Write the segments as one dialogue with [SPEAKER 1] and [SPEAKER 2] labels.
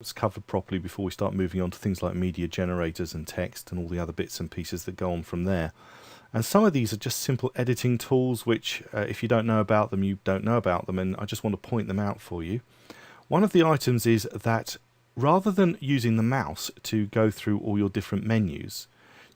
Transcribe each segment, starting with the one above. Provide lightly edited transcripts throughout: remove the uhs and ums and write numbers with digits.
[SPEAKER 1] It's covered properly before we start moving on to things like media generators and text and all the other bits and pieces that go on from there. And some of these are just simple editing tools which if you don't know about them, you don't know about them, and I just want to point them out for you. One of the items is that rather than using the mouse to go through all your different menus,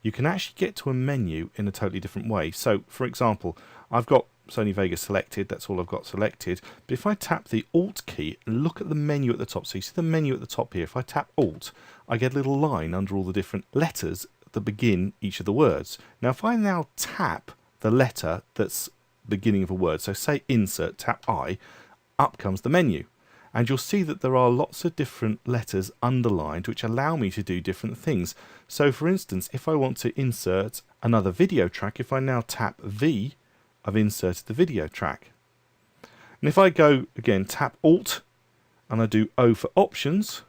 [SPEAKER 1] you can actually get to a menu in a totally different way. So for example, I've got Sony Vegas selected, that's all I've got selected, but if I tap the Alt key and look at the menu at the top, so you see the menu at the top here, if I tap Alt, I get a little line under all the different letters that begin each of the words. Now if I now tap the letter that's beginning of a word, so say insert, tap I, up comes the menu. And you'll see that there are lots of different letters underlined which allow me to do different things. So for instance, if I want to insert another video track, if I now tap V, I've inserted the video track. And if I go again, tap Alt, and I do O for options,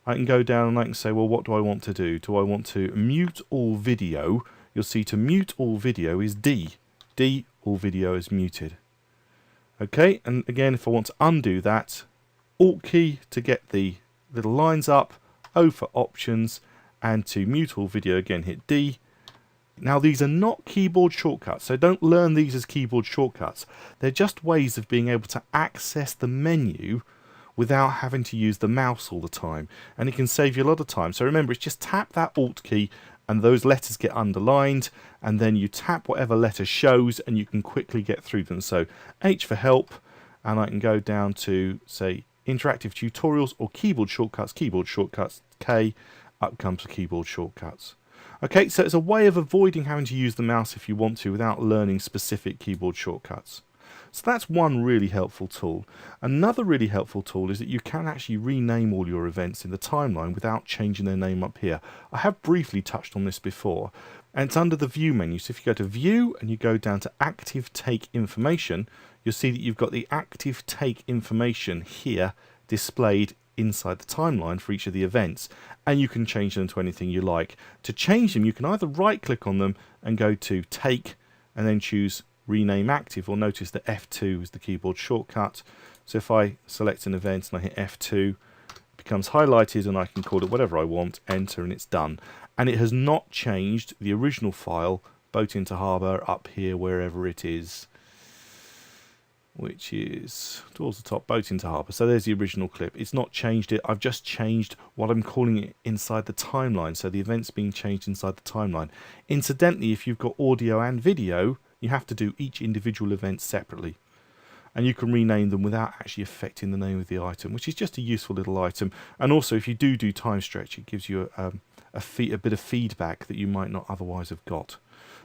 [SPEAKER 1] I can go down and I can say, well, what do I want to do? Do I want to mute all video? You'll see to mute all video is D. D, all video is muted. Okay, and again, if I want to undo that, Alt key to get the little lines up, O for options, and to mute all video, again, hit D. Now these are not keyboard shortcuts, so don't learn these as keyboard shortcuts. They're just ways of being able to access the menu without having to use the mouse all the time, and it can save you a lot of time. So remember, it's just tap that Alt key and those letters get underlined, and then you tap whatever letter shows and you can quickly get through them. So H for help, and I can go down to say interactive tutorials or keyboard shortcuts, K, up comes the keyboard shortcuts. Okay, so it's a way of avoiding having to use the mouse if you want to without learning specific keyboard shortcuts. So that's one really helpful tool. Another really helpful tool is that you can actually rename all your events in the timeline without changing their name up here. I have briefly touched on this before, and it's under the View menu. So if you go to View and you go down to Active Take Information, you'll see that you've got the Active Take Information here displayed inside the timeline for each of the events, and you can change them to anything you like. To change them, you can either right click on them and go to Take and then choose Rename Active, or notice that F2 is the keyboard shortcut. So if I select an event and I hit F2, it becomes highlighted and I can call it whatever I want, enter, and it's done. And it has not changed the original file, Boat into Harbour, up here wherever it is, which is towards the top, Boat into Harbour. So there's the original clip. It's not changed it. I've just changed what I'm calling it inside the timeline. So the event's being changed inside the timeline. Incidentally, if you've got audio and video, you have to do each individual event separately. And you can rename them without actually affecting the name of the item, which is just a useful little item. And also, if you do time stretch, it gives you a bit of feedback that you might not otherwise have got.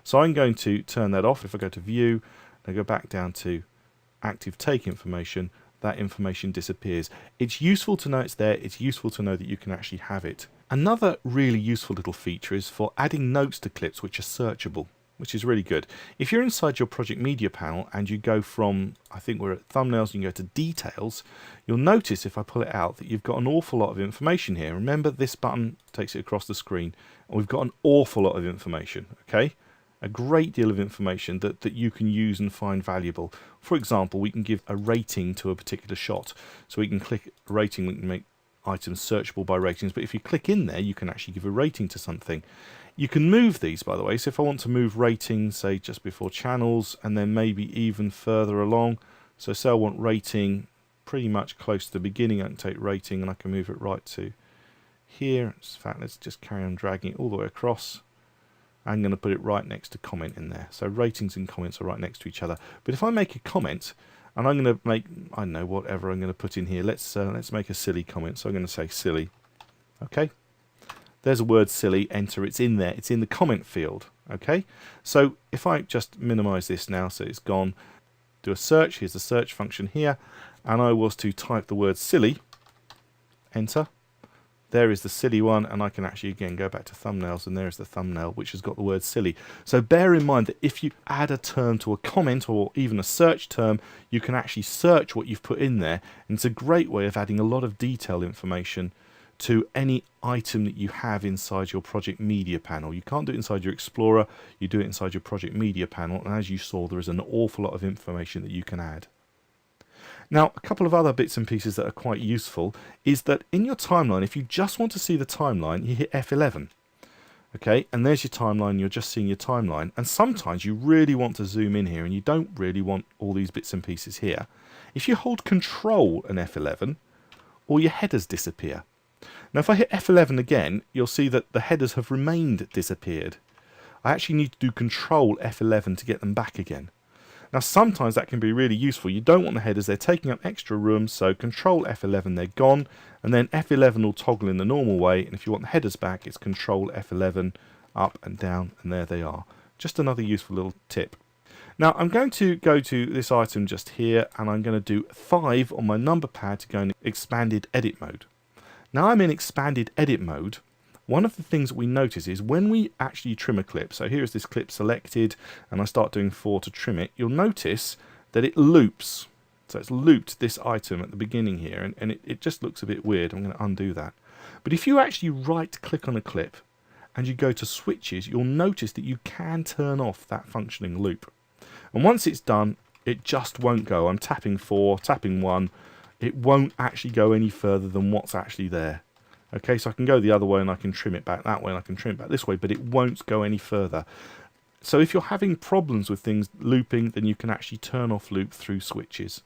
[SPEAKER 1] So I'm going to turn that off. If I go to View, I go back down to Active Take Information, that information disappears. It's useful to know it's there. It's useful to know that you can actually have it. Another really useful little feature is for adding notes to clips which are searchable, which is really good. If you're inside your project media panel and you go from, I think we're at thumbnails, you can go to details, you'll notice if I pull it out that you've got an awful lot of information here. Remember, this button takes it across the screen, and we've got an awful lot of information, okay? A great deal of information that you can use and find valuable. For example, we can give a rating to a particular shot. So we can click a rating, we can make items searchable by ratings, but if you click in there, you can actually give a rating to something. You can move these, by the way. So if I want to move ratings, say just before channels, and then maybe even further along. So say I want rating pretty much close to the beginning, I can take rating and I can move it right to here. In fact, let's just carry on dragging it all the way across. I'm going to put it right next to comment in there. So ratings and comments are right next to each other. But if I make a comment, and I'm going to make, I don't know, whatever I'm going to put in here. Let's make a silly comment. So I'm going to say silly. Okay. There's a word silly, enter, it's in there. It's in the comment field. Okay. So if I just minimize this now so it's gone, do a search. Here's the search function here. And I was to type the word silly, enter. There is the silly one, and I can actually again go back to thumbnails, and there's the thumbnail which has got the word silly. So bear in mind that if you add a term to a comment or even a search term, you can actually search what you've put in there, and it's a great way of adding a lot of detailed information to any item that you have inside your project media panel. You can't do it inside your Explorer, you do it inside your project media panel, and as you saw, there is an awful lot of information that you can add. Now, a couple of other bits and pieces that are quite useful is that in your timeline, if you just want to see the timeline, you hit F11. Okay, and there's your timeline, you're just seeing your timeline. And sometimes you really want to zoom in here and you don't really want all these bits and pieces here. If you hold Control and F11, all your headers disappear. Now if I hit F11 again, you'll see that the headers have remained disappeared. I actually need to do Control F11 to get them back again. Now sometimes that can be really useful. You don't want the headers, they're taking up extra room, so Control F11, they're gone, and then F11 will toggle in the normal way, and if you want the headers back, it's Control F11, up and down, and there they are. Just another useful little tip. Now I'm going to go to this item just here, and I'm going to do 5 on my number pad to go in expanded edit mode. Now I'm in expanded edit mode. One of the things that we notice is when we actually trim a clip, so here is this clip selected and I start doing 4 to trim it, you'll notice that it loops. So it's looped this item at the beginning here, and it just looks a bit weird. I'm going to undo that. But if you actually right click on a clip and you go to switches, you'll notice that you can turn off that functioning loop. And once it's done, it just won't go. I'm tapping 4, tapping 1. It won't actually go any further than what's actually there. Okay, so I can go the other way and I can trim it back that way and I can trim it back this way, but it won't go any further. So if you're having problems with things looping, then you can actually turn off loop through switches.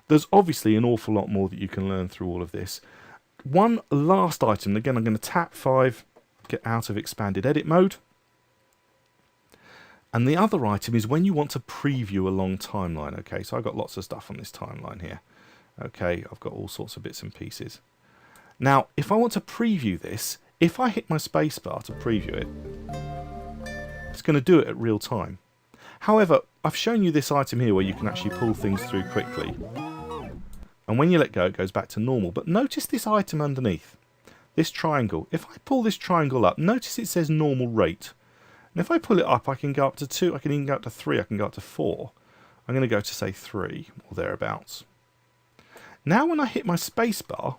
[SPEAKER 1] There's obviously an awful lot more that you can learn through all of this. One last item, again I'm going to tap 5, get out of expanded edit mode. And the other item is when you want to preview a long timeline. Okay, so I've got lots of stuff on this timeline here. Okay, I've got all sorts of bits and pieces. Now, if I want to preview this, if I hit my spacebar to preview it, it's going to do it at real time. However, I've shown you this item here where you can actually pull things through quickly. And when you let go, it goes back to normal. But notice this item underneath, this triangle. If I pull this triangle up, notice it says normal rate. And if I pull it up, I can go up to 2, I can even go up to 3, I can go up to 4. I'm going to go to, say, 3 or thereabouts. Now when I hit my spacebar,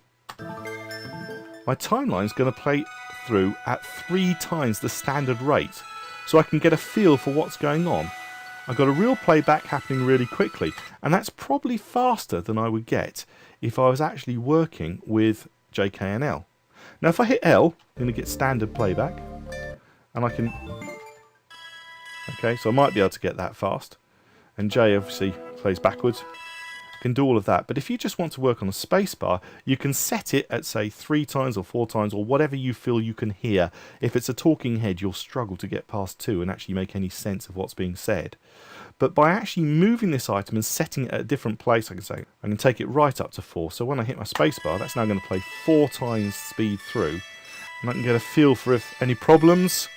[SPEAKER 1] my timeline is going to play through at 3 times the standard rate, so I can get a feel for what's going on. I've got a real playback happening really quickly, and that's probably faster than I would get if I was actually working with JK&L. Now if I hit L, I'm going to get standard playback, and I can... Okay, so I might be able to get that fast, and J obviously plays backwards. Can do all of that, but if you just want to work on a spacebar, you can set it at, say, 3 times or 4 times or whatever you feel you can hear. If it's a talking head, you'll struggle to get past 2 and actually make any sense of what's being said. But by actually moving this item and setting it at a different place, I can take it right up to 4. So when I hit my spacebar, that's now going to play 4 times speed through, and I can get a feel for if any problems.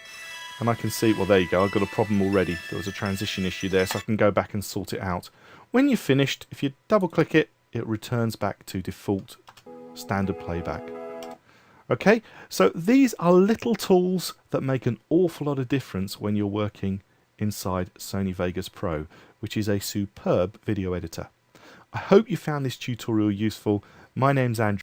[SPEAKER 1] And I can see, well, there you go, I've got a problem already. There was a transition issue there, so I can go back and sort it out. When you're finished, if you double click it, it returns back to default standard playback. Okay, so these are little tools that make an awful lot of difference when you're working inside Sony Vegas Pro, which is a superb video editor. I hope you found this tutorial useful. My name's Andrew.